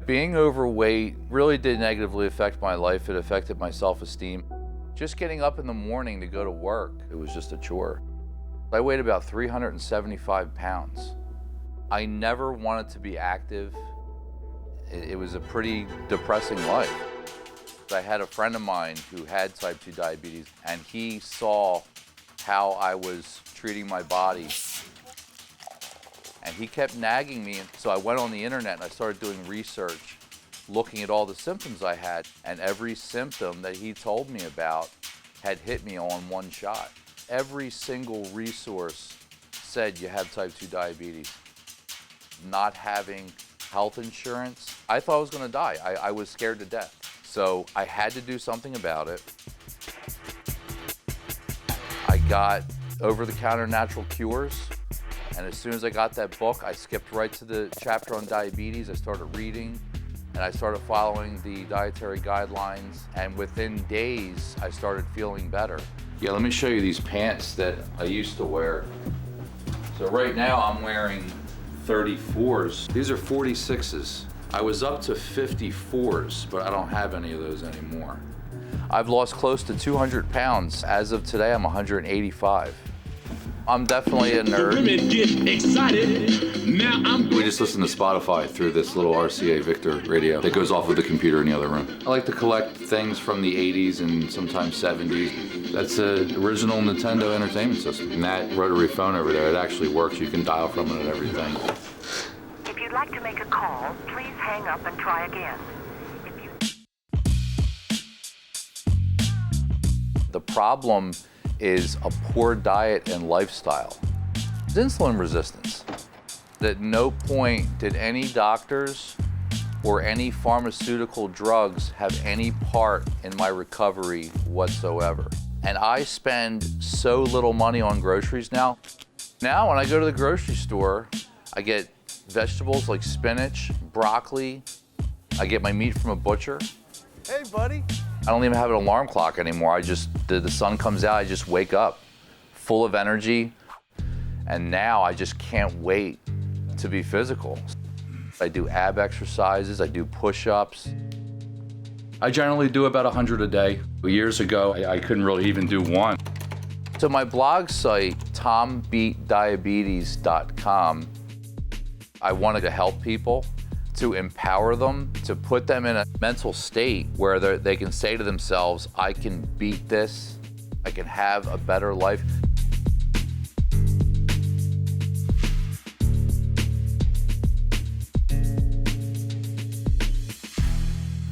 Being overweight really did negatively affect my life. It affected my self-esteem. Just getting up in the morning to go to work, it was just a chore. I weighed about 375 pounds. I never wanted to be active. It was a pretty depressing life. I had a friend of mine who had type 2 diabetes, and he saw how I was treating my body. And he kept nagging me, so I went on the internet and I started doing research, looking at all the symptoms I had, and every symptom that he told me about had hit me on one shot. Every single resource said you have type 2 diabetes. Not having health insurance, I thought I was gonna die. I was scared to death. So I had to do something about it. I got over-the-counter natural cures. And as soon as I got that book, I skipped right to the chapter on diabetes. I started reading, and I started following the dietary guidelines. And within days, I started feeling better. Yeah, let me show you these pants that I used to wear. So right now, I'm wearing 34s. These are 46s. I was up to 54s, but I don't have any of those anymore. I've lost close to 200 pounds. As of today, I'm 185. I'm definitely a nerd. Women get excited. Now We just listen to Spotify through this little RCA Victor radio that goes off with the computer in the other room. I like to collect things from the 80s and sometimes 70s. That's an original Nintendo Entertainment System. And that rotary phone over there, it actually works. You can dial from it and everything. If you'd like to make a call, please hang up and try again. The problem is a poor diet and lifestyle. It's insulin resistance. At no point did any doctors or any pharmaceutical drugs have any part in my recovery whatsoever. And I spend so little money on groceries now. Now when I go to the grocery store, I get vegetables like spinach, broccoli. I get my meat from a butcher. Hey, buddy. I don't even have an alarm clock anymore. The sun comes out, I just wake up full of energy. And now I just can't wait to be physical. I do ab exercises, I do push-ups. I generally do about 100 a day. Years ago, I couldn't really even do one. So my blog site, tombeatdiabetes.com, I wanted to help people, to empower them, to put them in a mental state where they can say to themselves, I can beat this, I can have a better life.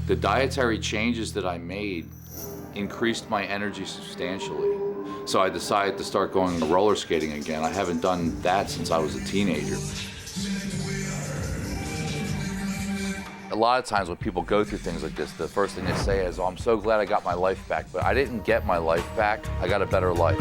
The dietary changes that I made increased my energy substantially. So I decided to start going roller skating again. I haven't done that since I was a teenager. A lot of times when people go through things like this, the first thing they say is, oh, I'm so glad I got my life back. But I didn't get my life back, I got a better life.